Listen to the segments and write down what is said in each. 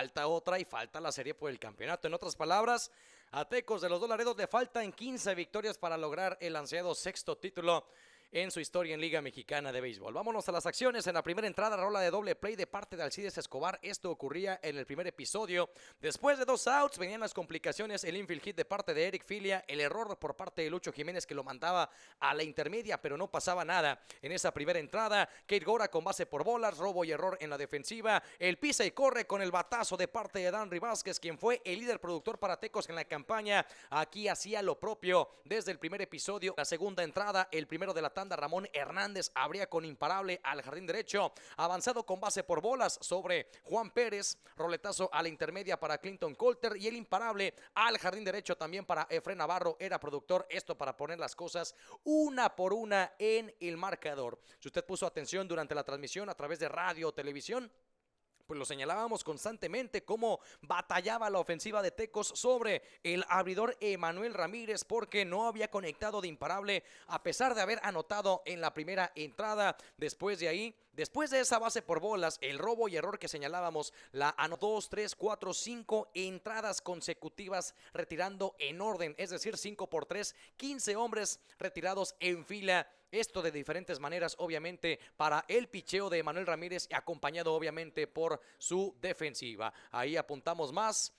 falta otra y falta la serie por el campeonato. En otras palabras, a Tecos de los Dos Laredos le faltan 15 victorias para lograr el ansiado sexto título en su historia en Liga Mexicana de Béisbol. Vámonos a las acciones. En la primera entrada, rola de doble play de parte de Alcides Escobar. Esto ocurría en el primer episodio. Después de 2 outs, venían las complicaciones. El infield hit de parte de Eric Filia. El error por parte de Lucho Jiménez, que lo mandaba a la intermedia, pero no pasaba nada en esa primera entrada. Kate Gora con base por bolas, robo y error en la defensiva. El pisa y corre con el batazo de parte de Danry Vázquez, quien fue el líder productor para Tecos en la campaña. Aquí hacía lo propio desde el primer episodio. La segunda entrada, el primero de la tanda, Ramón Hernández abría con imparable al jardín derecho, avanzado con base por bolas sobre Juan Pérez, roletazo a la intermedia para Clinton Colter y el imparable al jardín derecho también para Efrén Navarro, era productor. Esto para poner las cosas una por una en el marcador. Si usted puso atención durante la transmisión a través de radio o televisión, pues lo señalábamos constantemente cómo batallaba la ofensiva de Tecos sobre el abridor Emanuel Ramírez, porque no había conectado de imparable a pesar de haber anotado en la primera entrada. Después de ahí, después de esa base por bolas, el robo y error que señalábamos, la anotó 2, 3, 4, 5 entradas consecutivas retirando en orden, es decir, 5 por 3, 15 hombres retirados en fila. Esto de diferentes maneras, obviamente, para el picheo de Emanuel Ramírez, acompañado obviamente por su defensiva. Ahí apuntamos más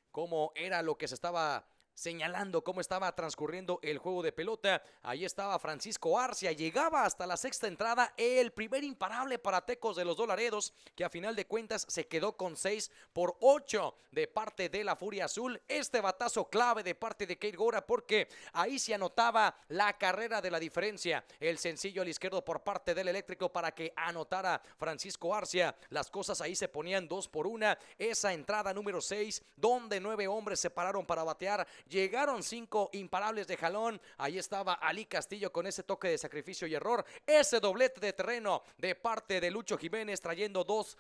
cómo era lo que se estaba señalando, cómo estaba transcurriendo el juego de pelota. Ahí estaba Francisco Arcia, llegaba hasta la sexta entrada, el primer imparable para Tecos de los Dos Laredos, que a final de cuentas se quedó con 6 por 8 de parte de la Furia Azul. Este batazo clave de parte de Kate Gora, porque ahí se anotaba la carrera de la diferencia. El sencillo al izquierdo por parte del eléctrico para que anotara Francisco Arcia. Las cosas ahí se ponían 2 por 1. Esa entrada número 6, donde 9 hombres se pararon para batear. Llegaron 5 imparables de jalón. Ahí estaba Ali Castillo con ese toque de sacrificio y error. Ese doblete de terreno de parte de Lucho Jiménez, trayendo dos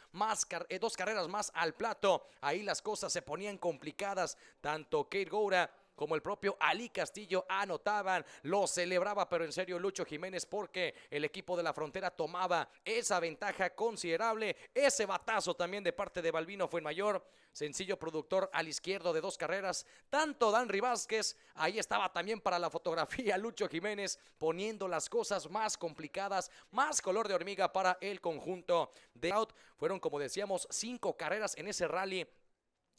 carreras más al plato. Ahí las cosas se ponían complicadas. Tanto Kate Gora como el propio Ali Castillo anotaban, lo celebraba, pero en serio Lucho Jiménez, porque el equipo de la Frontera tomaba esa ventaja considerable. Ese batazo también de parte de Balbino fue mayor. Sencillo productor al izquierdo de 2 carreras, tanto Danry Vázquez. Ahí estaba también para la fotografía Lucho Jiménez, poniendo las cosas más complicadas, más color de hormiga para el conjunto de out. Fueron, como decíamos, 5 carreras en ese rally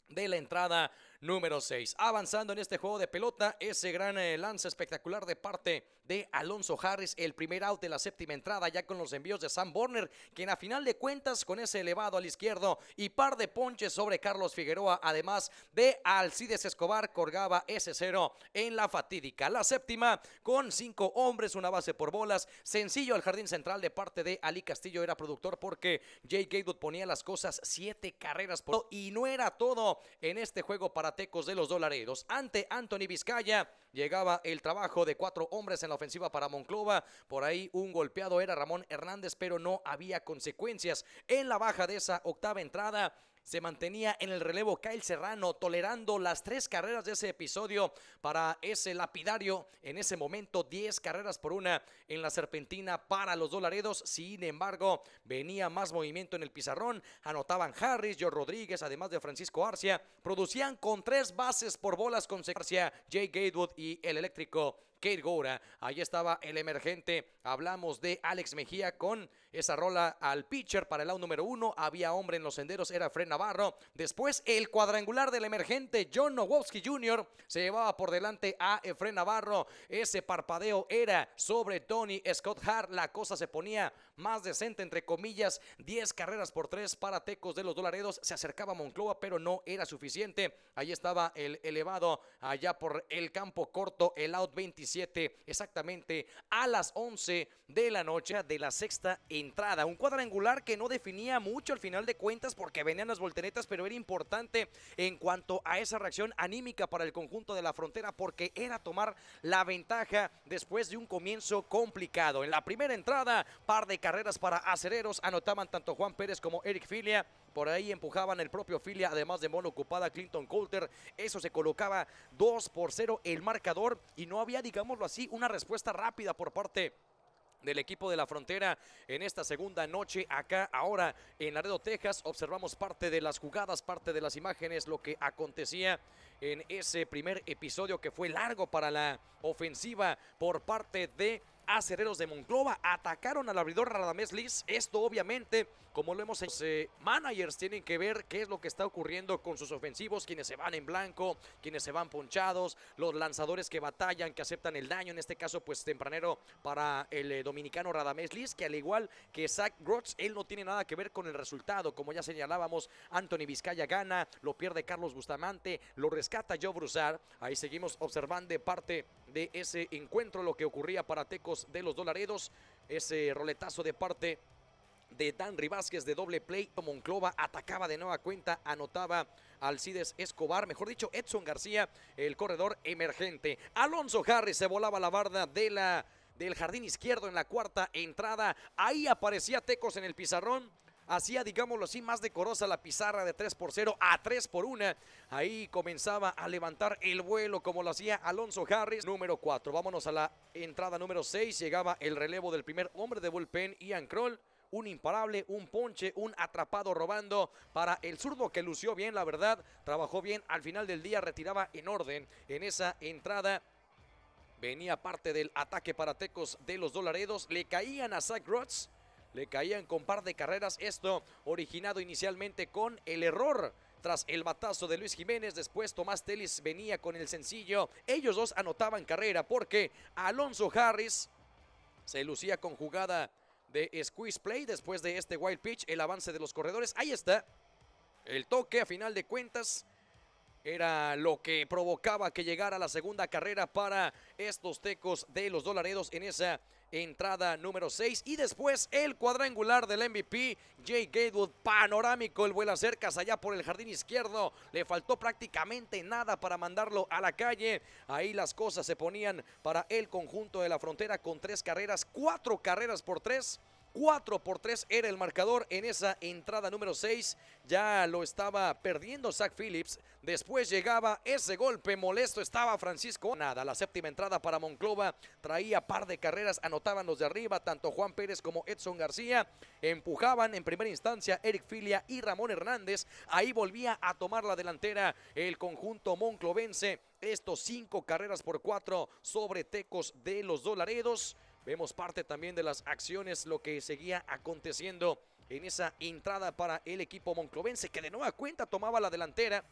de la entrada número 6. Avanzando en este juego de pelota, ese gran lance espectacular de parte de Alonso Harris, el primer out de la séptima entrada, ya con los envíos de Sam Borner, quien a final de cuentas, con ese elevado al izquierdo y par de ponches sobre Carlos Figueroa, además de Alcides Escobar, colgaba ese 0 en la fatídica. La séptima, con 5 hombres, una base por bolas, sencillo al jardín central de parte de Ali Castillo, era productor, porque Jake Gatewood ponía las cosas 7 carreras por... Y no era todo en este juego para Tecos de los Dos Laredos. Ante Anthony Vizcaya llegaba el trabajo de 4 hombres en la ofensiva para Monclova. Por ahí un golpeado era Ramón Hernández, pero no había consecuencias. En la baja de esa octava entrada se mantenía en el relevo Kyle Serrano, tolerando las 3 carreras de ese episodio para ese lapidario. En ese momento 10 carreras por 1 en la serpentina para los Dos Laredos. Sin embargo, venía más movimiento en el pizarrón. Anotaban Harris, George Rodríguez, además de Francisco Arcia. Producían con 3 bases por bolas con Arcia, Jay Gatewood y el eléctrico Kate Gora. Ahí estaba el emergente. Hablamos de Alex Mejía con esa rola al pitcher para el out número 1. Había hombre en los senderos, era Efrén Navarro. Después el cuadrangular del emergente John Nowowski Jr. se llevaba por delante a Efrén Navarro. Ese parpadeo era sobre Tony Scott Hart. La cosa se ponía más decente, entre comillas. 10 carreras por 3 para Tecos de los Dos Laredos. Se acercaba a Monclova, pero no era suficiente. Ahí estaba el elevado allá por el campo corto, el out 27. Exactamente a las 11 de la noche de la sexta entrada. Un cuadrangular que no definía mucho al final de cuentas, porque venían las volteretas, pero era importante en cuanto a esa reacción anímica para el conjunto de la Frontera, porque era tomar la ventaja después de un comienzo complicado. En la primera entrada, par de carreras para acereros, anotaban tanto Juan Pérez como Eric Filia. Por ahí empujaban el propio Filia, además de mono ocupada Clinton Colter. Eso se colocaba 2 por 0 el marcador, y no había, digámoslo así, una respuesta rápida por parte del equipo de la frontera en esta segunda noche acá ahora en Laredo, Texas. Observamos parte de las jugadas, parte de las imágenes, lo que acontecía en ese primer episodio que fue largo para la ofensiva por parte de Acereros de Monclova. Atacaron al abridor Radamés Liz. Esto obviamente, como lo hemos hecho, managers tienen que ver qué es lo que está ocurriendo con sus ofensivos, quienes se van en blanco, quienes se van ponchados, los lanzadores que batallan, que aceptan el daño, en este caso pues tempranero para el dominicano Radamés Liz, que al igual que Zach Grotz, él no tiene nada que ver con el resultado. Como ya señalábamos, Anthony Vizcaya gana, lo pierde Carlos Bustamante, lo rescata Joe Broussard. Ahí seguimos observando de parte de ese encuentro lo que ocurría para Tecos de los Dos Laredos, ese roletazo de parte de Danry Vázquez de doble play. Monclova atacaba de nueva cuenta, anotaba Alcides Escobar, mejor dicho Edson García, el corredor emergente. Alonso Harris se volaba la barda del jardín izquierdo en la cuarta entrada. Ahí aparecía Tecos en el pizarrón. Hacía, digámoslo así, más decorosa la pizarra de 3-0 a 3-1. Ahí comenzaba a levantar el vuelo como lo hacía Alonso Harris. Número 4. Vámonos a la entrada número 6. Llegaba el relevo del primer hombre de bullpen, Ian Kroll. Un imparable, un ponche, un atrapado robando para el zurdo que lució bien, la verdad. Trabajó bien al final del día, retiraba en orden en esa entrada. Venía parte del ataque para Tecos de los Dos Laredos. Le caían a Zach Grotz. Le caían con par de carreras, esto originado inicialmente con el error tras el batazo de Luis Jiménez. Después Tomás Telis venía con el sencillo. Ellos dos anotaban carrera porque Alonso Harris se lucía con jugada de squeeze play después de este wild pitch, el avance de los corredores. Ahí está el toque, a final de cuentas era lo que provocaba que llegara la segunda carrera para estos Tecos de los Dos Laredos en esa entrada número 6. Y después el cuadrangular del MVP, Jake Gatewood, panorámico, el vuela cercas allá por el jardín izquierdo. Le faltó prácticamente nada para mandarlo a la calle. Ahí las cosas se ponían para el conjunto de la frontera con 3 carreras, 4 carreras por 3. 4-3 era el marcador en esa entrada número 6. Ya lo estaba perdiendo Zach Phillips. Después llegaba ese golpe molesto. Estaba Francisco. Nada, la séptima entrada para Monclova. Traía par de carreras. Anotaban los de arriba. Tanto Juan Pérez como Edson García. Empujaban en primera instancia Eric Filia y Ramón Hernández. Ahí volvía a tomar la delantera el conjunto monclovense. Estos 5 carreras por 4 sobre Tecos de los Dos Laredos. Vemos parte también de las acciones, lo que seguía aconteciendo en esa entrada para el equipo monclovense, que de nueva cuenta tomaba la delantera.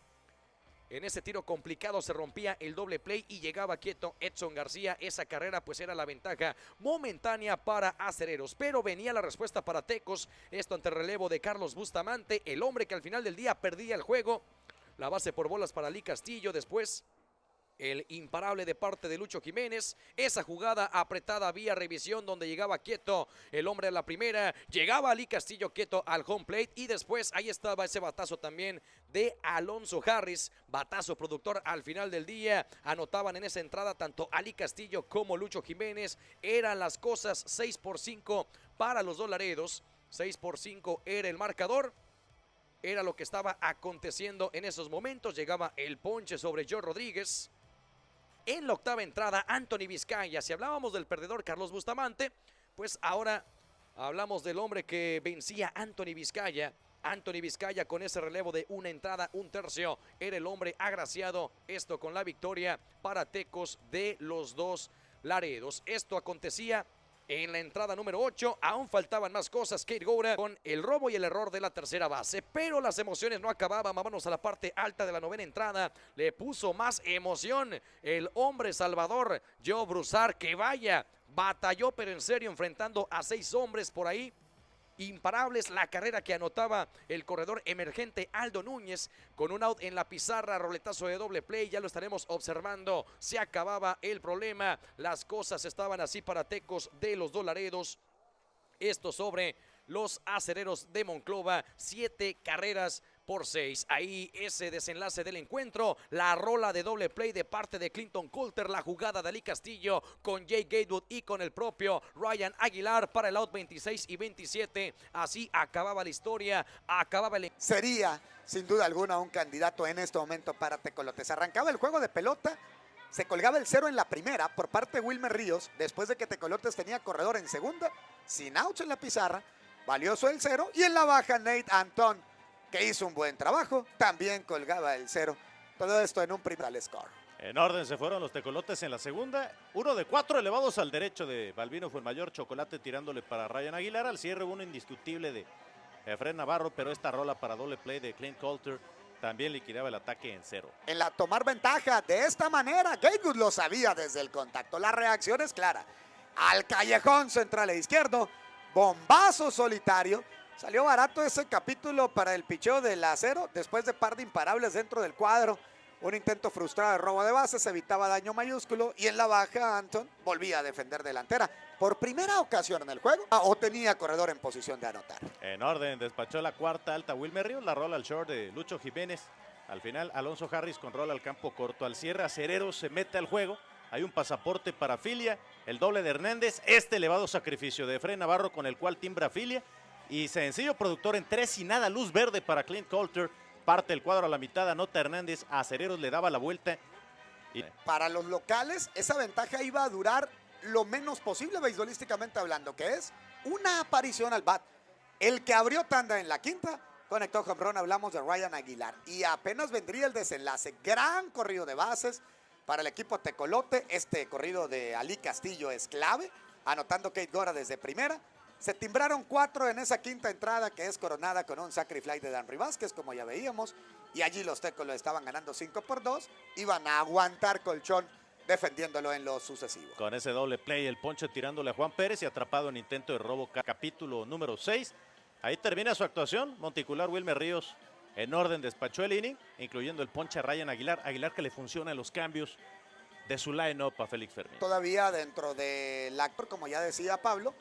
En ese tiro complicado se rompía el doble play y llegaba quieto Edson García. Esa carrera pues era la ventaja momentánea para Acereros, pero venía la respuesta para Tecos. Esto ante el relevo de Carlos Bustamante, el hombre que al final del día perdía el juego. La base por bolas para Lee Castillo. Después el imparable de parte de Lucho Jiménez. Esa jugada apretada vía revisión donde llegaba quieto el hombre a la primera. Llegaba Lee Castillo quieto al home plate. Y después ahí estaba ese batazo también de Alonso Harris. Batazo productor al final del día. Anotaban en esa entrada tanto Ali Castillo como Lucho Jiménez. Eran las cosas 6-5 para los Dos Laredos. 6-5 era el marcador. Era lo que estaba aconteciendo en esos momentos. Llegaba el ponche sobre Joe Rodríguez. En la octava entrada, Anthony Vizcaya. Si hablábamos del perdedor Carlos Bustamante, pues ahora hablamos del hombre que vencía a Anthony Vizcaya. Anthony Vizcaya con ese relevo de una entrada, un tercio, era el hombre agraciado. Esto con la victoria para Tecos de los Dos Laredos. Esto acontecía en la entrada número 8, aún faltaban más cosas. Kate Goura con el robo y el error de la tercera base, pero las emociones no acababan. Vámonos a la parte alta de la novena entrada. Le puso más emoción el hombre salvador, Joe Broussard, que vaya, batalló pero en serio enfrentando a 6 hombres por ahí. Imparables la carrera que anotaba el corredor emergente Aldo Núñez con un out en la pizarra, roletazo de doble play, ya lo estaremos observando. Se acababa el problema, las cosas estaban así para Tecos de los Dos Laredos. Esto sobre los Acereros de Monclova, 7 carreras por 6. Ahí ese desenlace del encuentro, la rola de doble play de parte de Clinton Coulter, la jugada de Ali Castillo con Jake Gatewood y con el propio Ryan Aguilar para el out 26 y 27. Así acababa la historia, acababa el... Sería sin duda alguna un candidato en este momento para Tecolotes. Arrancaba el juego de pelota Se colgaba el 0 en la primera por parte de Wilmer Ríos, después de que Tecolotes tenía corredor en segunda, sin outs en la pizarra, valioso el 0, y en la baja Nate Anton, que hizo un buen trabajo, también colgaba el 0. Todo esto en un primer score. En orden se fueron los Tecolotes en la segunda. 1 de 4 elevados al derecho de Balbino Fuenmayor. Chocolate tirándole para Ryan Aguilar. Al cierre uno indiscutible de Efraín Navarro, pero esta rola para doble play de Clint Coulter también liquidaba el ataque en 0. En la tomar ventaja de esta manera, Gatewood lo sabía desde el contacto. La reacción es clara. Al callejón central e izquierdo, bombazo solitario. Salió barato ese capítulo para el picheo del acero después de par de imparables dentro del cuadro. Un intento frustrado de robo de bases, evitaba daño mayúsculo y en la baja Anton volvía a defender delantera. Por primera ocasión en el juego, o tenía corredor en posición de anotar. En orden, despachó la cuarta alta Wilmer Ríos, la rola al short de Lucho Jiménez. Al final, Alonso Harris con rola al campo corto. Al cierre, Acereros se mete al juego. Hay un pasaporte para Filia, el doble de Hernández, este elevado sacrificio de Efraín Navarro con el cual timbra Filia. Y sencillo productor en 3 y nada, luz verde para Clint Coulter. Parte el cuadro a la mitad, anota Hernández, a Acereros le daba la vuelta. Para los locales, esa ventaja iba a durar lo menos posible beisbolísticamente hablando, que es una aparición al bat. El que abrió tanda en la quinta, conectó home run, hablamos de Ryan Aguilar. Y apenas vendría el desenlace, gran corrido de bases para el equipo tecolote. Este corrido de Ali Castillo es clave, anotando Kate Gora desde primera. Se timbraron 4 en esa quinta entrada, que es coronada con un sacrifice de Danry Vázquez, como ya veíamos. Y allí los tecos lo estaban ganando 5-2. Iban a aguantar colchón defendiéndolo en lo sucesivo. Con ese doble play, el ponche tirándole a Juan Pérez y atrapado en intento de robo, capítulo número 6. Ahí termina su actuación. Monticular Wilmer Ríos en orden despachó el inning, incluyendo el ponche a Ryan Aguilar. Aguilar que le funciona en los cambios de su line-up a Félix Fermín. Todavía dentro del actor, como ya decía Pablo,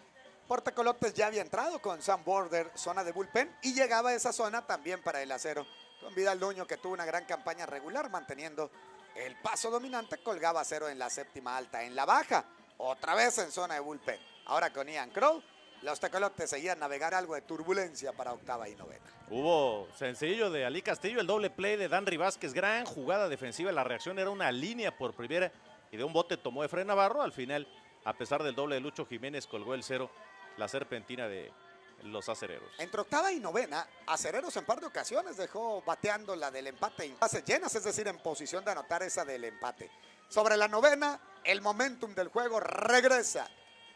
por Tecolotes ya había entrado con Sam Border, zona de bullpen, y llegaba a esa zona también para el acero. Con Vidal Nuño, que tuvo una gran campaña regular, manteniendo el paso dominante, colgaba 0 en la séptima alta. En la baja, otra vez en zona de bullpen. Ahora con Ian Crow, los Tecolotes seguían navegar algo de turbulencia para octava y novena. Hubo sencillo de Ali Castillo, el doble play de Danry Vázquez, gran jugada defensiva. La reacción era una línea por primera y de un bote tomó Efraín Navarro. Al final, a pesar del doble de Lucho Jiménez, colgó el 0. La serpentina de los acereros. Entre octava y novena, Acereros en par de ocasiones dejó bateando la del empate y bases llenas, es decir, en posición de anotar esa del empate. Sobre la novena, el momentum del juego regresa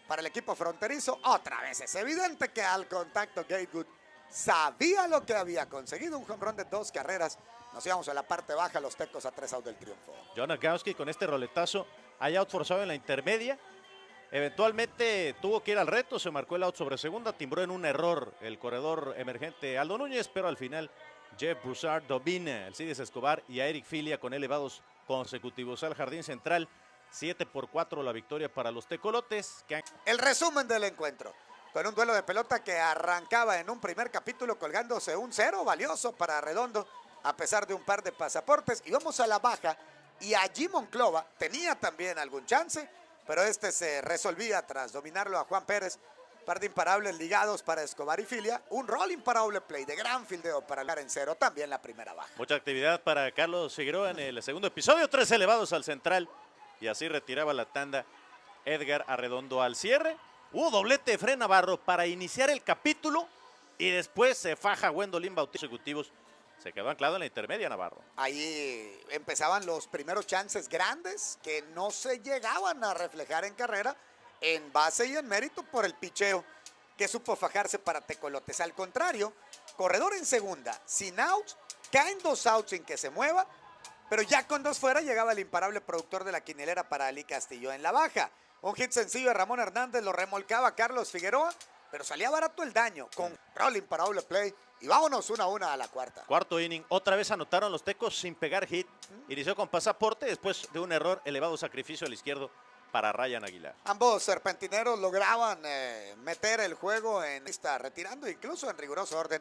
para el equipo fronterizo. Otra vez es evidente que al contacto Gatewood sabía lo que había conseguido. Un home run de 2 carreras. Nos íbamos a la parte baja, los tecos a 3 outs del triunfo. John Agowski con este roletazo, hay out forzado en la intermedia. Eventualmente tuvo que ir al reto, se marcó el out sobre segunda, timbró en un error el corredor emergente Aldo Núñez, pero al final Jeff Broussard domina el Cides Escobar y a Eric Filia con elevados consecutivos al jardín central. 7-4 la victoria para los tecolotes. El resumen del encuentro, con un duelo de pelota que arrancaba en un primer capítulo colgándose un 0 valioso para Redondo, a pesar de un par de pasaportes. Y vamos a la baja, y allí Monclova tenía también algún chance, pero este se resolvía tras dominarlo a Juan Pérez. Par de imparables ligados para Escobar y Filia. Un rol imparable play de gran fildeo para el en 0. También la primera baja. Mucha actividad para Carlos Figueroa en el segundo episodio. 3 elevados al central. Y así retiraba la tanda Edgar Arredondo. Al cierre hubo doblete de Efraín Navarro para iniciar el capítulo. Y después se faja Gwendolyn Bautista consecutivos. Se quedó anclado en la intermedia Navarro. Ahí empezaban los primeros chances grandes que no se llegaban a reflejar en carrera, en base y en mérito por el picheo que supo fajarse para Tecolotes. Al contrario, corredor en segunda, sin outs, caen 2 outs sin que se mueva, pero ya con 2 fuera llegaba el imparable productor de la quinelera para Ali Castillo. En la baja, un hit sencillo de Ramón Hernández lo remolcaba Carlos Figueroa, pero salía barato el daño con rol imparable play. Y vámonos 1-1 a la cuarta. Cuarto inning, otra vez anotaron los tecos sin pegar hit. Inició con pasaporte después de un error, elevado sacrificio al izquierdo para Ryan Aguilar. Ambos serpentineros lograban meter el juego en esta, retirando incluso en riguroso orden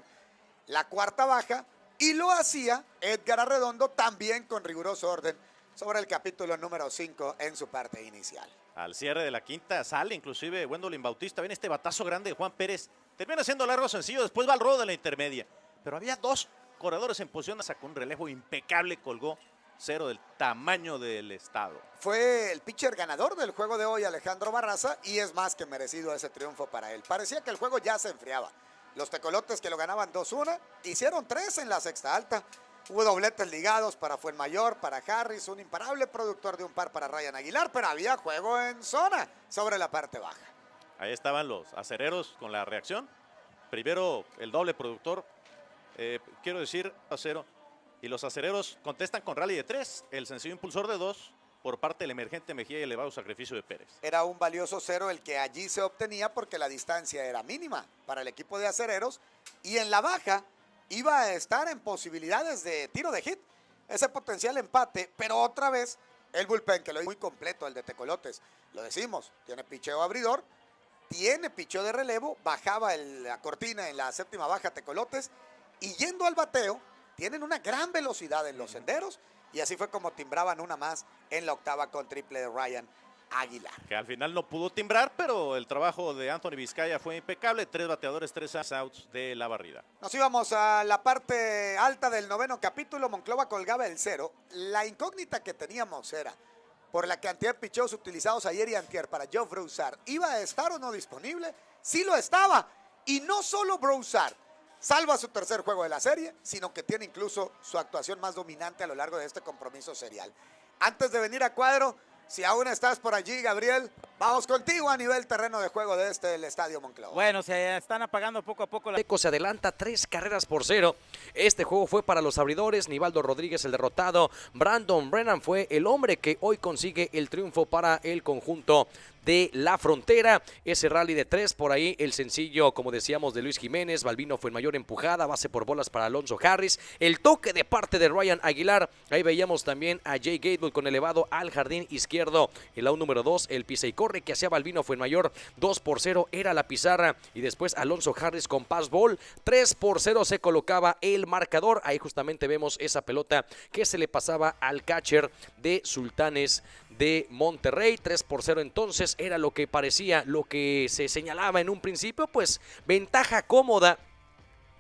la cuarta baja. Y lo hacía Edgar Arredondo también con riguroso orden sobre el capítulo número 5 en su parte inicial. Al cierre de la quinta sale inclusive Gwendolyn Bautista. Viene este batazo grande de Juan Pérez. Termina siendo largo sencillo, después va al rodo de la intermedia. Pero había 2 corredores en posición, sacó un relevo impecable, colgó cero del tamaño del estado. Fue el pitcher ganador del juego de hoy, Alejandro Barraza, y es más que merecido ese triunfo para él. Parecía que el juego ya se enfriaba. Los tecolotes que lo ganaban 2-1, hicieron 3 en la sexta alta. Hubo dobletes ligados para Fuenmayor, para Harris, un imparable productor de un par para Ryan Aguilar, pero había juego en zona sobre la parte baja. Ahí estaban los acereros con la reacción. Primero el doble productor, quiero decir, acero. Y los acereros contestan con rally de 3, el sencillo impulsor de 2 por parte del emergente Mejía y elevado sacrificio de Pérez. Era un valioso cero el que allí se obtenía porque la distancia era mínima para el equipo de acereros y en la baja iba a estar en posibilidades de tiro de hit, ese potencial empate, pero otra vez el bullpen que lo hizo muy completo, el de Tecolotes. Lo decimos, tiene picheo abridor, tiene picheo de relevo, bajaba la cortina en la séptima baja Tecolotes y yendo al bateo, tienen una gran velocidad en los senderos y así fue como timbraban una más en la octava con triple de Ryan Aguilar. Que al final no pudo timbrar, pero el trabajo de Anthony Vizcaya fue impecable. 3 bateadores, 3 outs de la barrida. Nos íbamos a la parte alta del noveno capítulo. Monclova colgaba el 0. La incógnita que teníamos era por la cantidad de picheos utilizados ayer y antier para Joe Broussard. ¿Iba a estar o no disponible? Sí lo estaba. Y no solo Broussard salva su tercer juego de la serie, sino que tiene incluso su actuación más dominante a lo largo de este compromiso serial. Antes de venir a cuadro, si aún estás por allí, Gabriel, vamos contigo a nivel terreno de juego de el Estadio Monclova. Bueno, se están apagando poco a poco. Tecos se adelanta 3-0. Este juego fue para los abridores. Nivaldo Rodríguez el derrotado. Brandon Brennan fue el hombre que hoy consigue el triunfo para el conjunto de la Frontera. Ese rally de 3 por ahí, el sencillo, como decíamos, de Luis Jiménez. Balbino fue en mayor empujada, base por bolas para Alonso Harris. El toque de parte de Ryan Aguilar. Ahí veíamos también a Jay Gatewood con elevado al jardín izquierdo. El out número 2, el pisa y corre que hacía Balbino fue en mayor. 2-0 era la pizarra. Y después Alonso Harris con pass ball. 3-0 se colocaba el marcador. Ahí justamente vemos esa pelota que se le pasaba al catcher de Sultanes de Monterrey. 3-0 entonces era lo que parecía, lo que se señalaba en un principio, pues ventaja cómoda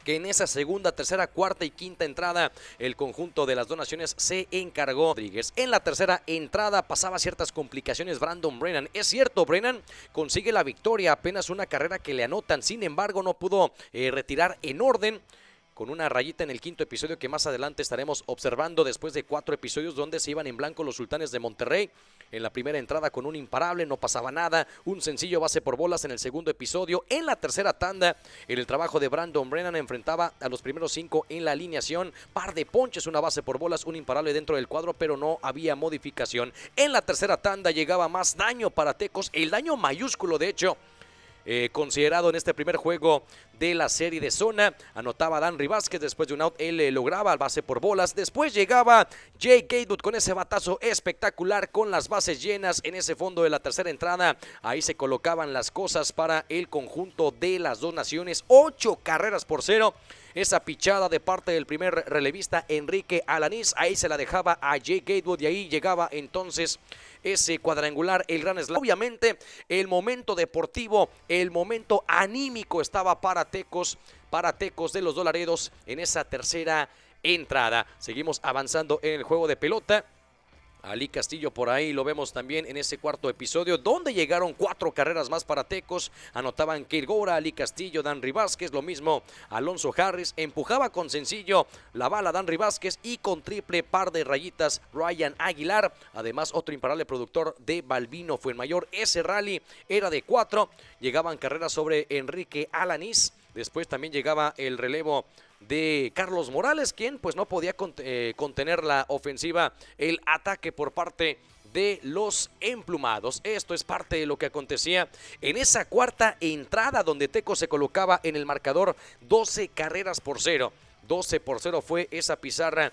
que en esa segunda, tercera, cuarta y quinta entrada el conjunto de las dos naciones se encargó. Rodríguez. En la tercera entrada pasaba ciertas complicaciones Brandon Brennan. Es cierto, Brennan consigue la victoria, apenas una carrera que le anotan, sin embargo no pudo retirar en orden, con una rayita en el quinto episodio que más adelante estaremos observando después de 4 episodios donde se iban en blanco los Sultanes de Monterrey. En la primera entrada con un imparable, no pasaba nada, un sencillo base por bolas en el segundo episodio. En la tercera tanda, en el trabajo de Brandon Brennan enfrentaba a los primeros 5 en la alineación, par de ponches, una base por bolas, un imparable dentro del cuadro, pero no había modificación. En la tercera tanda llegaba más daño para Tecos, el daño mayúsculo de hecho, considerado en este primer juego de la serie de zona. Anotaba Danry Vázquez, después de un out él lograba el base por bolas, después llegaba Jay Gatewood con ese batazo espectacular con las bases llenas en ese fondo de la tercera entrada. Ahí se colocaban las cosas para el conjunto de las dos naciones. 8-0. Esa pichada de parte del primer relevista Enrique Alanís, ahí se la dejaba a Jay Gatewood y ahí llegaba entonces ese cuadrangular, el gran slam. Obviamente el momento deportivo, el momento anímico estaba para Tecos de los Dolaredos en esa tercera entrada. Seguimos avanzando en el juego de pelota. Ali Castillo por ahí lo vemos también en ese cuarto episodio donde llegaron 4 carreras más para Tecos. Anotaban Keir Gora, Ali Castillo, Danry Vázquez, lo mismo Alonso Harris. Empujaba con sencillo la bala Danry Vázquez y con triple par de rayitas Ryan Aguilar. Además otro imparable productor de Balbino Fuenmayor. Ese rally era de 4. Llegaban carreras sobre Enrique Alanís. Después también llegaba el relevo de Carlos Morales, quien pues no podía contener la ofensiva, el ataque por parte de los emplumados. Esto es parte de lo que acontecía en esa cuarta entrada donde Tecos se colocaba en el marcador 12-0. 12-0 fue esa pizarra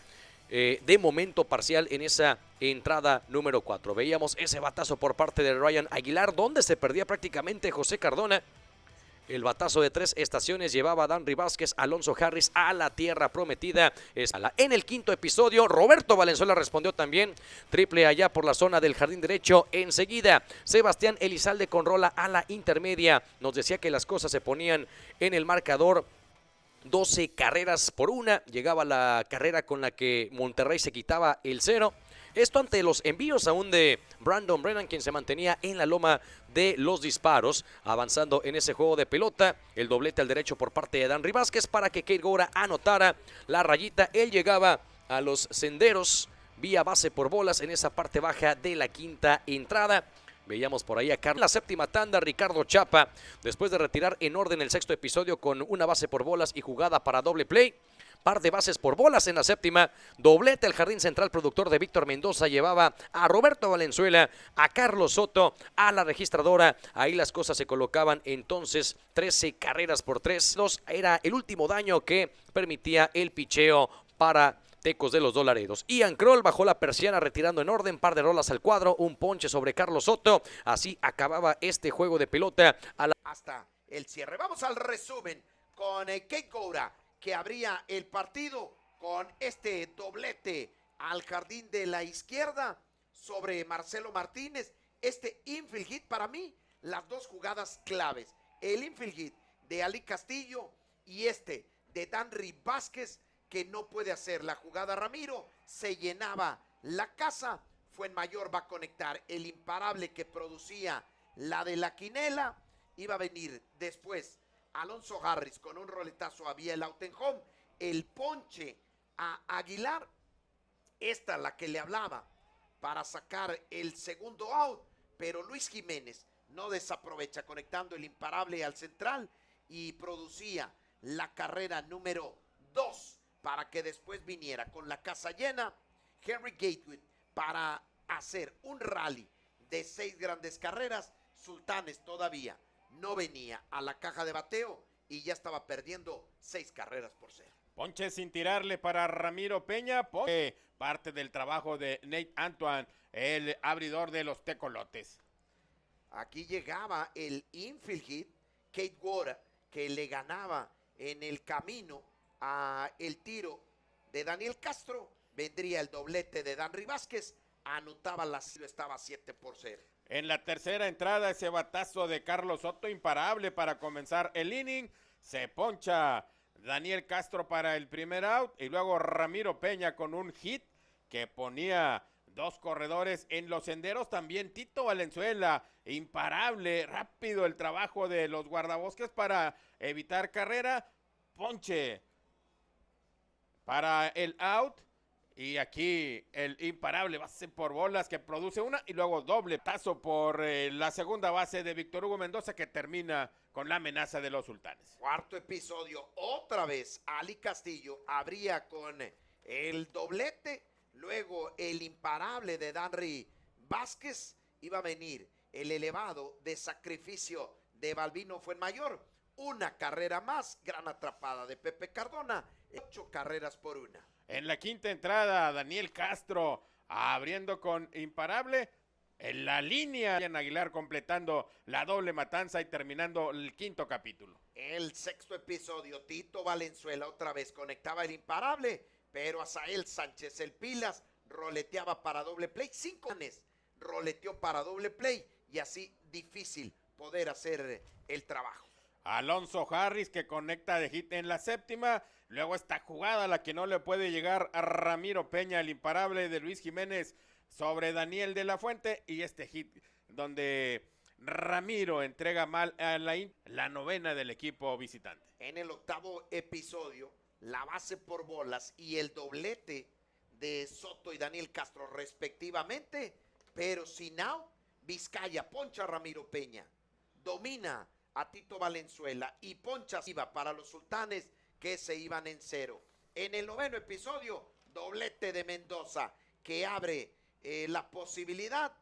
de momento parcial en esa entrada número 4. Veíamos ese batazo por parte de Ryan Aguilar donde se perdía prácticamente José Cardona. El batazo de 3 estaciones llevaba a Danry Vázquez, Alonso Harris a la tierra prometida. En el quinto episodio, Roberto Valenzuela respondió también. Triple allá por la zona del jardín derecho. Enseguida, Sebastián Elizalde con rola a la intermedia. Nos decía que las cosas se ponían en el marcador 12-1. Llegaba la carrera con la que Monterrey se quitaba el 0. Esto ante los envíos aún de Brandon Brennan, quien se mantenía en la loma de los disparos, avanzando en ese juego de pelota. El doblete al derecho por parte de Danry Vázquez para que Kate Gora anotara la rayita. Él llegaba a los senderos vía base por bolas en esa parte baja de la quinta entrada. Veíamos por ahí a Carlos. La séptima tanda, Ricardo Chapa, después de retirar en orden el sexto episodio con una base por bolas y jugada para doble play. Par de bases por bolas en la séptima. Doblete al jardín central productor de Víctor Mendoza. Llevaba a Roberto Valenzuela, a Carlos Soto, a la registradora. Ahí las cosas se colocaban entonces 13 carreras por 3. Era el último daño que permitía el picheo para Tecos de los Dos Laredos. Ian Kroll bajó la persiana retirando en orden, par de rolas al cuadro, un ponche sobre Carlos Soto. Así acababa este juego de pelota hasta el cierre. Vamos al resumen con Kate Gora, que abría el partido con este doblete al jardín de la izquierda sobre Marcelo Martínez. Este infield hit, para mí, las dos jugadas claves. El infield hit de Ali Castillo y este de Danry Vázquez, que no puede hacer la jugada Ramiro. Se llenaba la casa. Fuenmayor va a conectar el imparable que producía la de la quinela. Iba a venir después Alonso Harris con un roletazo había el out en home. El ponche a Aguilar. Esta la que le hablaba para sacar el segundo out. Pero Luis Jiménez no desaprovecha, conectando el imparable al central y producía la carrera número 2 para que después viniera con la casa llena Henry Gatewood para hacer un rally de 6 grandes carreras. Sultanes todavía no venía a la caja de bateo y ya estaba perdiendo 6 carreras por 0. Ponche sin tirarle para Ramiro Peña, parte del trabajo de Nate Antoine, el abridor de los tecolotes. Aquí llegaba el infield hit, Kate Gora, que le ganaba en el camino a el tiro de Daniel Castro. Vendría el doblete de Danry Vázquez, anotaba estaba 7 por 0. En la tercera entrada, ese batazo de Carlos Soto imparable para comenzar el inning. Se poncha Daniel Castro para el primer out y luego Ramiro Peña con un hit que ponía 2 corredores en los senderos. También Tito Valenzuela, imparable, rápido el trabajo de los guardabosques para evitar carrera. Ponche para el out y aquí el imparable base por bolas que produce una y luego doble tazo por la segunda base de Víctor Hugo Mendoza, que termina con la amenaza de los Sultanes. Cuarto episodio, otra vez Ali Castillo abría con el doblete, luego el imparable de Danry Vázquez. Iba a venir el elevado de sacrificio de Balbino Fuenmayor. Una carrera más, gran atrapada de Pepe Cardona, 8 carreras por 1. En la quinta entrada, Daniel Castro abriendo con imparable. En la línea, en Aguilar completando la doble matanza y terminando el quinto capítulo. El sexto episodio, Tito Valenzuela otra vez conectaba el imparable, pero Asael Sánchez, el Pilas, roleteaba para doble play. 5 años roleteó para doble play y así difícil poder hacer el trabajo. Alonso Harris que conecta de hit en la séptima. Luego esta jugada a la que no le puede llegar a Ramiro Peña, el imparable de Luis Jiménez sobre Daniel de la Fuente. Y este hit donde Ramiro entrega mal a la novena del equipo visitante. En el octavo episodio, la base por bolas y el doblete de Soto y Daniel Castro respectivamente. Pero sin out, Vizcaya poncha a Ramiro Peña. Domina a Tito Valenzuela y poncha para los Sultanes, que se iban en 0. En el noveno episodio, doblete de Mendoza que abre la posibilidad.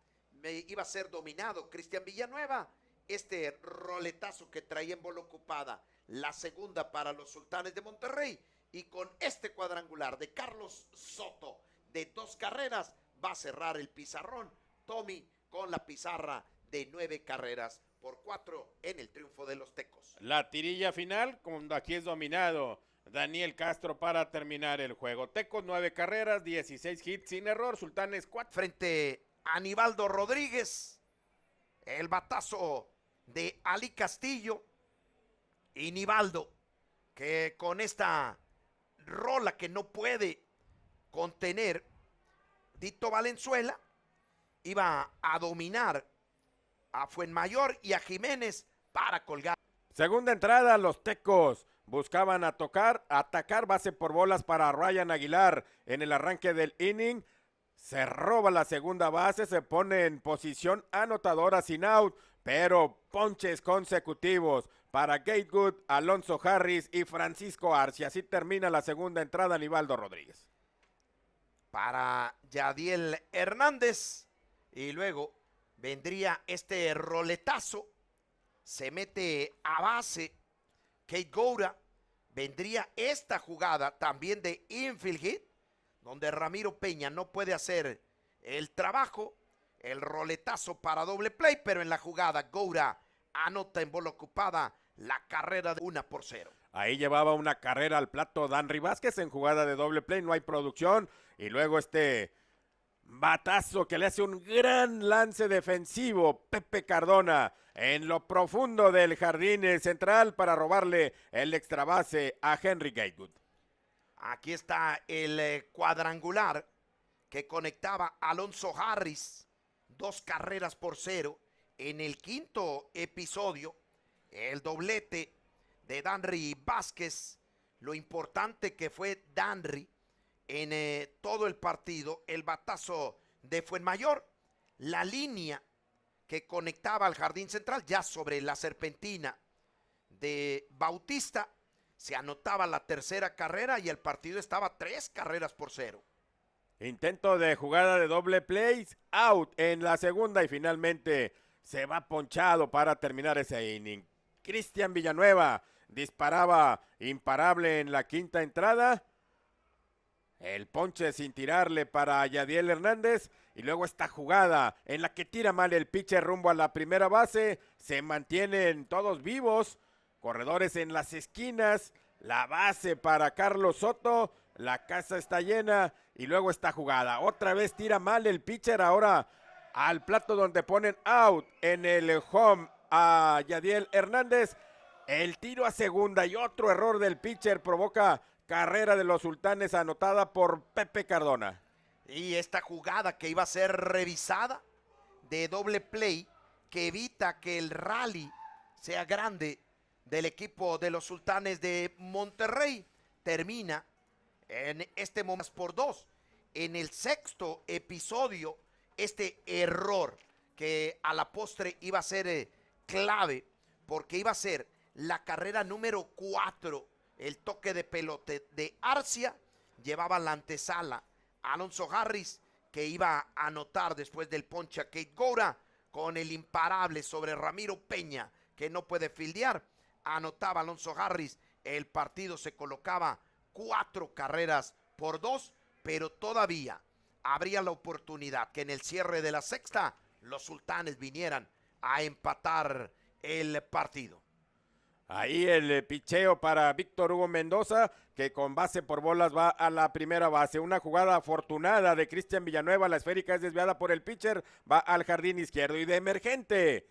Iba a ser dominado Cristian Villanueva. Este roletazo que traía en bola ocupada, la segunda para los Sultanes de Monterrey. Y con este cuadrangular de Carlos Soto de 2 carreras, va a cerrar el pizarrón. Tommy con la pizarra de 9 carreras por 4 en el triunfo de los Tecos. La tirilla final, cuando aquí es dominado Daniel Castro para terminar el juego. Tecos 9 carreras, 16 hits sin error, Sultanes 4. Frente a Aníbaldo Rodríguez, el batazo de Ali Castillo y Nivaldo, que con esta rola que no puede contener, Tito Valenzuela iba a dominar a Fuenmayor y a Jiménez para colgar. Segunda entrada, los Tecos buscaban atacar base por bolas para Ryan Aguilar en el arranque del inning. Se roba la segunda base, se pone en posición anotadora sin out, pero ponches consecutivos para Gatewood, Alonso Harris y Francisco Arce. Así termina la segunda entrada, Aníbaldo Rodríguez. Para Yadiel Hernández y luego vendría este roletazo, se mete a base Kate Goura, vendría esta jugada también de infield hit, donde Ramiro Peña no puede hacer el trabajo, el roletazo para doble play, pero en la jugada Goura anota en bola ocupada la carrera de 1-0. Ahí llevaba una carrera al plato Danry Vázquez en jugada de doble play, no hay producción, y luego este batazo que le hace un gran lance defensivo Pepe Cardona en lo profundo del jardín central para robarle el extra base a Henry Gatewood. Aquí está el cuadrangular que conectaba a Alonso Harris, 2-0 en el quinto episodio, el doblete de Danry Vázquez, lo importante que fue Danry en todo el partido, el batazo de Fuenmayor, la línea que conectaba al jardín central ya sobre la serpentina de Bautista, se anotaba la tercera carrera y el partido estaba 3-0. Intento de jugada de doble play, out en la segunda y finalmente se va ponchado para terminar ese inning. Cristian Villanueva disparaba imparable en la quinta entrada. El ponche sin tirarle para Yadiel Hernández y luego esta jugada en la que tira mal el pitcher rumbo a la primera base. Se mantienen todos vivos, corredores en las esquinas, la base para Carlos Soto, la casa está llena y luego esta jugada. Otra vez tira mal el pitcher ahora al plato donde ponen out en el home a Yadiel Hernández. El tiro a segunda y otro error del pitcher provoca carrera de los Sultanes anotada por Pepe Cardona. Y esta jugada que iba a ser revisada de doble play que evita que el rally sea grande del equipo de los Sultanes de Monterrey termina en este momento por 2. En el sexto episodio, este error que a la postre iba a ser clave porque iba a ser la carrera número 4. El toque de pelote de Arcia llevaba la antesala a Alonso Harris, que iba a anotar después del ponche a Kate Goura, con el imparable sobre Ramiro Peña, que no puede fildear. Anotaba Alonso Harris, el partido se colocaba 4-2, pero todavía habría la oportunidad que en el cierre de la sexta los Sultanes vinieran a empatar el partido. Ahí el picheo para Víctor Hugo Mendoza, que con base por bolas va a la primera base. Una jugada afortunada de Cristian Villanueva, la esférica es desviada por el pitcher, va al jardín izquierdo y de emergente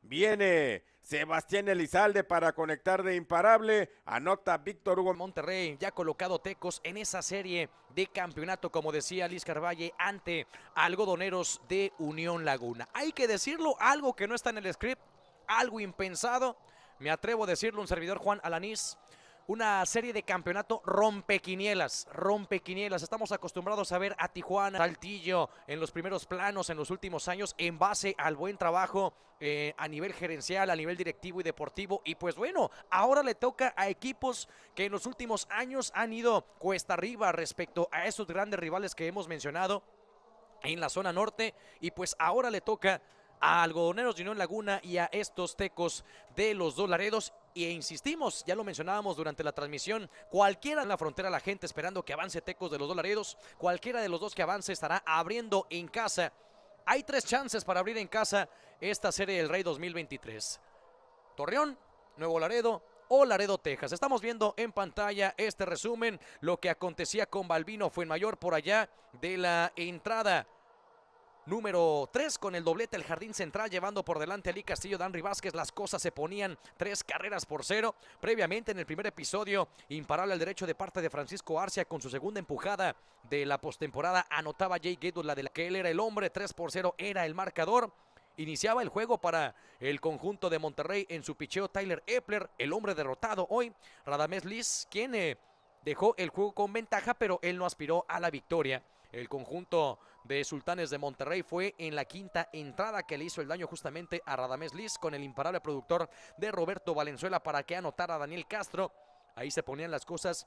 viene Sebastián Elizalde para conectar de imparable, anota Víctor Hugo. Monterrey ya colocado Tecos en esa serie de campeonato, como decía Liz Carvalle, ante Algodoneros de Unión Laguna. Hay que decirlo, algo que no está en el script, algo impensado. Me atrevo a decirlo, un servidor Juan Alanís, una serie de campeonato rompequinielas. Estamos acostumbrados a ver a Tijuana, Saltillo en los primeros planos en los últimos años en base al buen trabajo a nivel gerencial, a nivel directivo y deportivo. Y pues bueno, ahora le toca a equipos que en los últimos años han ido cuesta arriba respecto a esos grandes rivales que hemos mencionado en la zona norte. Y pues ahora le toca a Algodoneros de Unión Laguna y a estos Tecos de los Dos Laredos. E insistimos, ya lo mencionábamos durante la transmisión, cualquiera en la frontera, la gente esperando que avance Tecos de los Dos Laredos, cualquiera de los dos que avance estará abriendo en casa. Hay 3 chances para abrir en casa esta Serie del Rey 2023. Torreón, Nuevo Laredo o Laredo, Texas. Estamos viendo en pantalla este resumen, lo que acontecía con Balbino Fuenmayor por allá de la entrada número 3 con el doblete el jardín central, llevando por delante a Lee Castillo, Danry Vázquez. Las cosas se ponían 3 carreras por 0. Previamente en el primer episodio, imparable al derecho de parte de Francisco Arcia con su segunda empujada de la postemporada. Anotaba Jay Gatewood, la de la que él era el hombre. 3-0 era el marcador. Iniciaba el juego para el conjunto de Monterrey en su picheo Tyler Epler, el hombre derrotado hoy. Radamés Liz, quien dejó el juego con ventaja, pero él no aspiró a la victoria. El conjunto de Sultanes de Monterrey fue en la quinta entrada que le hizo el daño justamente a Radamés Liz con el imparable productor de Roberto Valenzuela para que anotara a Daniel Castro. Ahí se ponían las cosas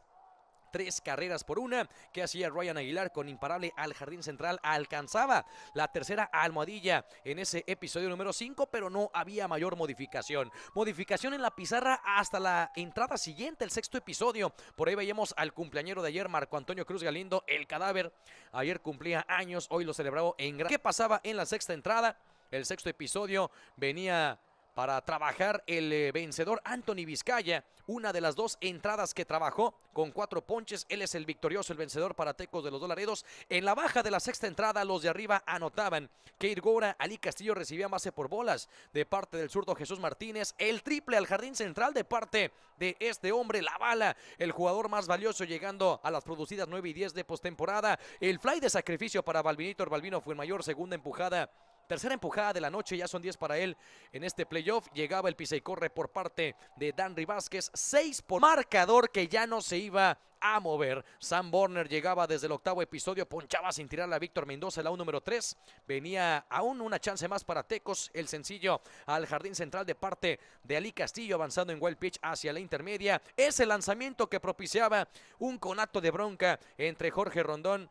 3 carreras por 1. ¿Qué hacía Ryan Aguilar con imparable al jardín central? Alcanzaba la tercera almohadilla en ese episodio número 5, pero no había mayor modificación. Modificación en la pizarra hasta la entrada siguiente, el sexto episodio. Por ahí veíamos al cumpleañero de ayer, Marco Antonio Cruz Galindo, el cadáver. Ayer cumplía años, hoy lo celebraba en gran... ¿Qué pasaba en la sexta entrada? El sexto episodio venía para trabajar el vencedor Anthony Vizcaya, una de las 2 entradas que trabajó con 4 ponches. Él es el victorioso, el vencedor para Tecos de los Laredos. En la baja de la sexta entrada, los de arriba anotaban. Keir Gora, Ali Castillo recibía base por bolas de parte del zurdo Jesús Martínez. El triple al jardín central de parte de este hombre, la bala, el jugador más valioso, llegando a las producidas 9 y 10 de postemporada. El fly de sacrificio para Balvinito Balbino Fuenmayor, segunda empujada. Tercera empujada de la noche, ya son 10 para él en este playoff. Llegaba el pisa y corre por parte de Danry Vázquez. 6 por marcador que ya no se iba a mover. Sam Borner llegaba desde el octavo episodio, ponchaba sin tirarle a Víctor Mendoza, el out número 3. Venía aún una chance más para Tecos. El sencillo al jardín central de parte de Ali Castillo, avanzando en wild pitch hacia la intermedia. Ese lanzamiento que propiciaba un conato de bronca entre Jorge Rondón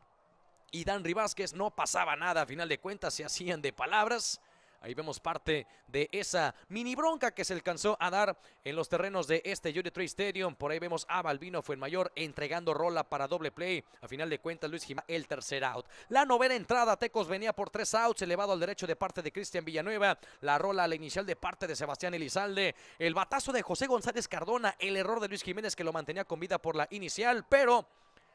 y Danry Vázquez. No pasaba nada, a final de cuentas se hacían de palabras. Ahí vemos parte de esa mini bronca que se alcanzó a dar en los terrenos de este Trey Stadium. Por ahí vemos a Balbino Fuenmayor entregando rola para doble play. A final de cuentas, Luis Jiménez, el tercer out. La novena entrada, Tecos venía por 3 outs, elevado al derecho de parte de Cristian Villanueva. La rola a la inicial de parte de Sebastián Elizalde. El batazo de José González Cardona. El error de Luis Jiménez que lo mantenía con vida por la inicial, pero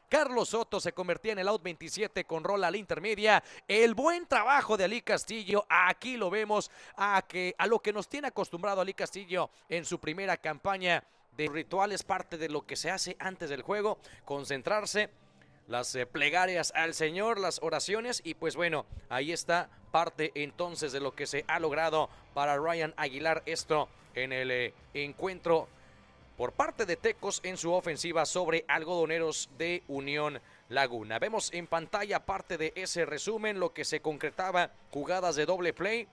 Carlos Soto se convertía en el out 27 con rola a la intermedia. El buen trabajo de Ali Castillo, aquí lo vemos a lo que nos tiene acostumbrado Ali Castillo en su primera campaña de rituales, parte de lo que se hace antes del juego, concentrarse, las plegarias al Señor, las oraciones, y pues bueno, ahí está parte entonces de lo que se ha logrado para Ryan Aguilar, esto en el encuentro por parte de Tecos en su ofensiva sobre Algodoneros de Unión Laguna. Vemos en pantalla parte de ese resumen, lo que se concretaba, jugadas de doble play,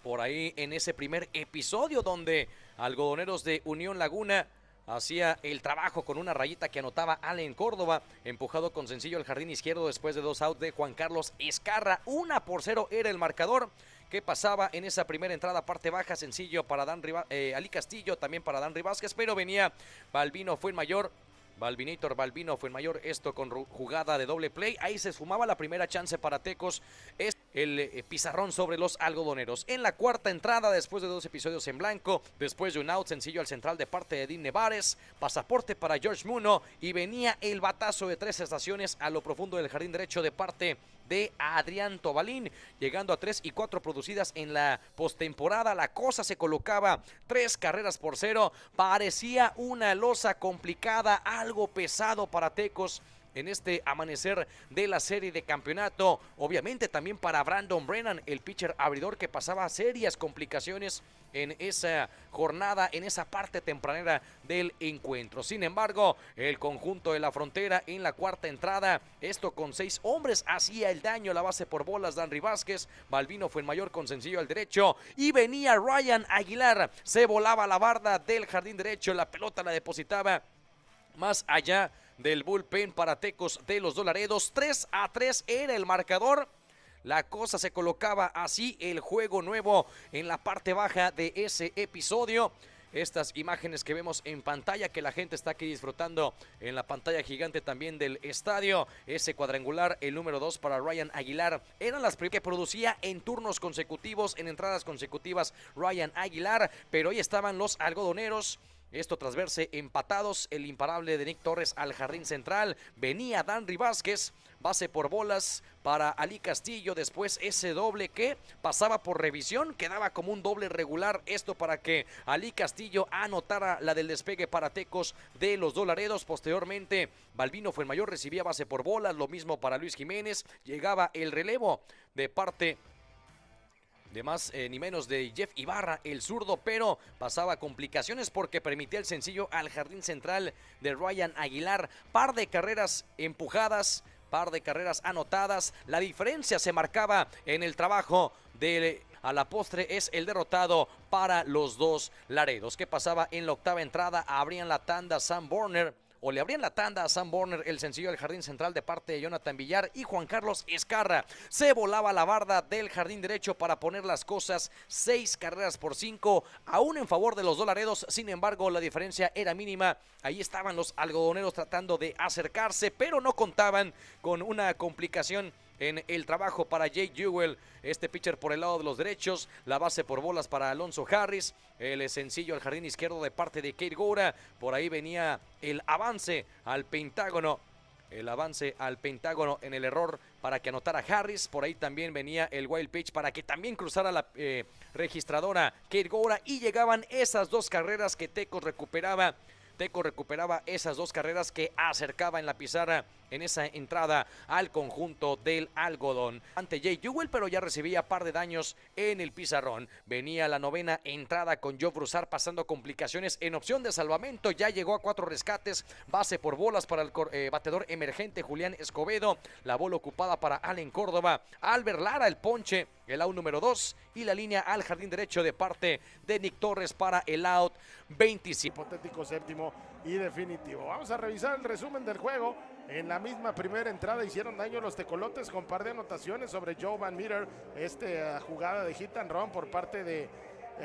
por ahí en ese primer episodio donde Algodoneros de Unión Laguna hacía el trabajo con una rayita que anotaba Allen Córdoba, empujado con sencillo al jardín izquierdo después de 2 outs de Juan Carlos Escarra. 1-0 era el marcador. ¿Qué pasaba en esa primera entrada? Parte baja, sencillo para Ali Castillo, también para Danry Vázquez, pero venía Balbino Fuenmayor, Balvinator Balbino Fuenmayor, esto con jugada de doble play. Ahí se esfumaba la primera chance para Tecos, es el pizarrón sobre los algodoneros. En la cuarta entrada, después de 2 episodios en blanco, después de un out sencillo al central de parte de Dean Nevares, pasaporte para George Muno, y venía el batazo de 3 estaciones a lo profundo del jardín derecho de parte de Adrián Tobalín, llegando a 3 y 4 producidas en la postemporada. La cosa se colocaba 3 carreras por 0. Parecía una losa complicada, algo pesado para Tecos en este amanecer de la serie de campeonato. Obviamente también para Brandon Brennan, el pitcher abridor, que pasaba serias complicaciones en esa jornada, en esa parte tempranera del encuentro. Sin embargo, el conjunto de la Frontera en la cuarta entrada, esto con 6 hombres, hacía el daño. La base por bolas, Danry Vázquez, Balbino Fuenmayor con sencillo al derecho, y venía Ryan Aguilar, se volaba la barda del jardín derecho, la pelota la depositaba más allá del bullpen para Tecos de los Laredos. 3-3 era el marcador. La cosa se colocaba así, el juego nuevo en la parte baja de ese episodio. Estas imágenes que vemos en pantalla, que la gente está aquí disfrutando en la pantalla gigante también del estadio. Ese cuadrangular, el número 2 para Ryan Aguilar, eran las que producía en turnos consecutivos, en entradas consecutivas Ryan Aguilar. Pero ahí estaban los algodoneros Esto tras verse empatados, el imparable de Nick Torres al jardín central. Venía Danry Vázquez, base por bolas para Ali Castillo. Después ese doble que pasaba por revisión, quedaba como un doble regular. Esto para que Ali Castillo anotara la del despegue para Tecos de los Dos Laredos. Posteriormente, Balbino Fuenmayor recibía base por bolas, lo mismo para Luis Jiménez. Llegaba el relevo de parte de más ni menos de Jeff Ibarra, el zurdo, pero pasaba complicaciones porque permitía el sencillo al jardín central de Ryan Aguilar. Par de carreras empujadas, par de carreras anotadas. La diferencia se marcaba en el trabajo de... A la postre es el derrotado para los Dos Laredos. ¿Qué pasaba en la octava entrada? Abrían la tanda Sam Borner, o le abrían la tanda a Sam Borner, el sencillo del jardín central de parte de Jonathan Villar, y Juan Carlos Escarra se volaba la barda del jardín derecho para poner las cosas 6 carreras por 5, aún en favor de los Dos Laredos. Sin embargo, la diferencia era mínima. Ahí estaban los algodoneros tratando de acercarse, pero no contaban con una complicación en el trabajo para Jake Jewell, este pitcher por el lado de los derechos. La base por bolas para Alonso Harris, el sencillo al jardín izquierdo de parte de Kate Goura. Por ahí venía el avance al Pentágono, en el error para que anotara Harris. Por ahí también venía el wild pitch para que también cruzara la registradora Kate Goura, y llegaban esas 2 carreras que Tecos recuperaba. Teco recuperaba esas 2 carreras que acercaba en la pizarra en esa entrada al conjunto del algodón ante Jay Jewell, pero ya recibía par de daños en el pizarrón. Venía la novena entrada con Joe Broussard pasando complicaciones en opción de salvamento. Ya llegó a 4 rescates, base por bolas para el bateador emergente Julián Escobedo. La bola ocupada para Allen Córdoba. Albert Lara el ponche, el out número 2, y la línea al jardín derecho de parte de Nick Torres para el out 25. Hipotético séptimo y definitivo. Vamos a revisar el resumen del juego. En la misma primera entrada hicieron daño los tecolotes con par de anotaciones sobre Joe Van Meter. Jugada de hit and run por parte de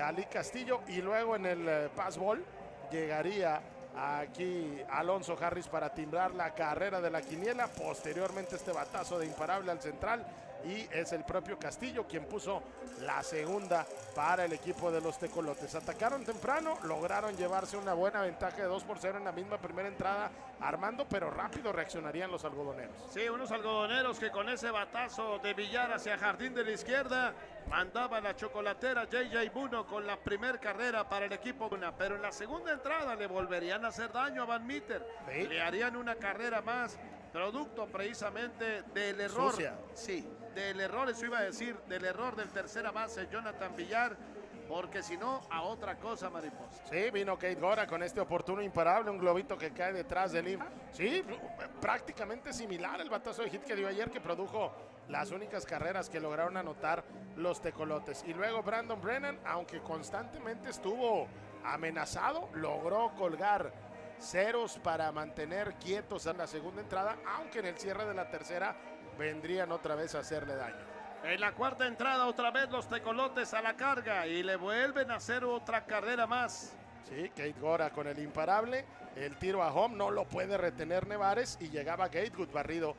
Ali Castillo. Y luego en el pass ball llegaría aquí Alonso Harris para timbrar la carrera de la quiniela. Posteriormente este batazo de imparable al central. Y es el propio Castillo quien puso la segunda para el equipo de los tecolotes. Atacaron temprano, lograron llevarse una buena ventaja de 2-0 en la misma primera entrada, Armando, pero rápido reaccionarían los algodoneros. Sí, unos algodoneros que con ese batazo de Villar hacia jardín de la izquierda mandaban la chocolatera JJ Buno con la primer carrera para el equipo. Pero en la segunda entrada le volverían a hacer daño a Van Meter. ¿Sí? Le harían una carrera más, producto precisamente del error. Sucia. Sí, del error, eso iba a decir, del error del tercera base Jonathan Villar, porque si no, a otra cosa, mariposa. Sí, vino Kate Goura con este oportuno imparable, un globito que cae detrás del him. Sí, prácticamente similar el batazo de hit que dio ayer, que produjo las únicas carreras que lograron anotar los tecolotes. Y luego Brandon Brennan, aunque constantemente estuvo amenazado, logró colgar ceros para mantener quietos en la segunda entrada, aunque en el cierre de la tercera vendrían otra vez a hacerle daño. En la cuarta entrada otra vez los tecolotes a la carga y le vuelven a hacer otra carrera más. Sí, Kate Goura con el imparable, el tiro a home no lo puede retener Nevares y llegaba Gatewood barrido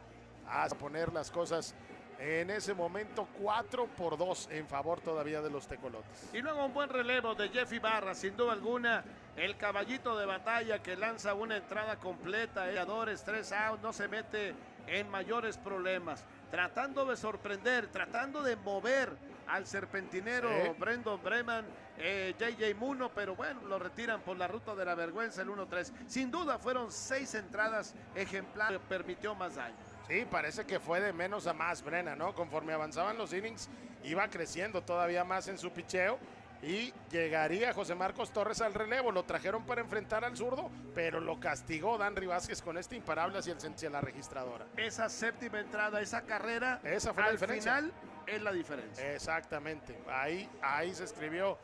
a poner las cosas en ese momento 4-2 en favor todavía de los tecolotes. Y luego un buen relevo de Jeff Ibarra, sin duda alguna, el caballito de batalla que lanza una entrada completa, jugadores 3 out, no se mete en mayores problemas, tratando de sorprender, tratando de mover al serpentinero Brandon Brennan, JJ Buno, pero bueno, lo retiran por la ruta de la vergüenza, el 1-3. Sin duda fueron 6 entradas ejemplares, permitió más daño. Sí, parece que fue de menos a más Brennan, ¿no? Conforme avanzaban los innings, iba creciendo todavía más en su picheo. Y llegaría José Marcos Torres al relevo. Lo trajeron para enfrentar al zurdo, pero lo castigó Danry Vázquez con este imparable hacia la registradora. Esa séptima entrada, esa carrera, esa fue la diferencia. Al final es la diferencia. Exactamente, ahí se escribió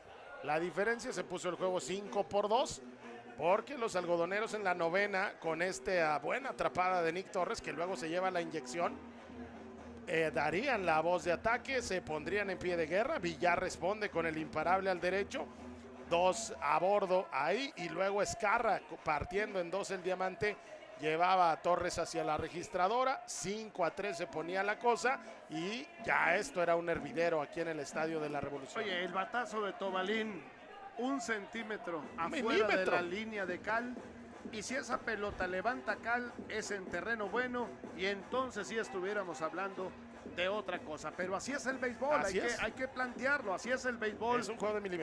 la diferencia. Se puso el juego 5-2, porque los algodoneros en la novena, con esta buena atrapada de Nick Torres, que luego se lleva la inyección, darían la voz de ataque, se pondrían en pie de guerra. Villar responde con el imparable al derecho, 2 a bordo ahí, y luego Escarra partiendo en 2 el diamante llevaba a Torres hacia la registradora. 5-3 se ponía la cosa y ya esto era un hervidero aquí en el Estadio de la Revolución. Oye, el batazo de Tobalín 1 centímetro afuera de milímetro. la línea de cal. Y si esa pelota levanta cal, es en terreno bueno. Y entonces sí estuviéramos hablando de otra cosa. Pero así es el béisbol, Así es. hay que plantearlo. Así es el béisbol. Es un juego de milímetros.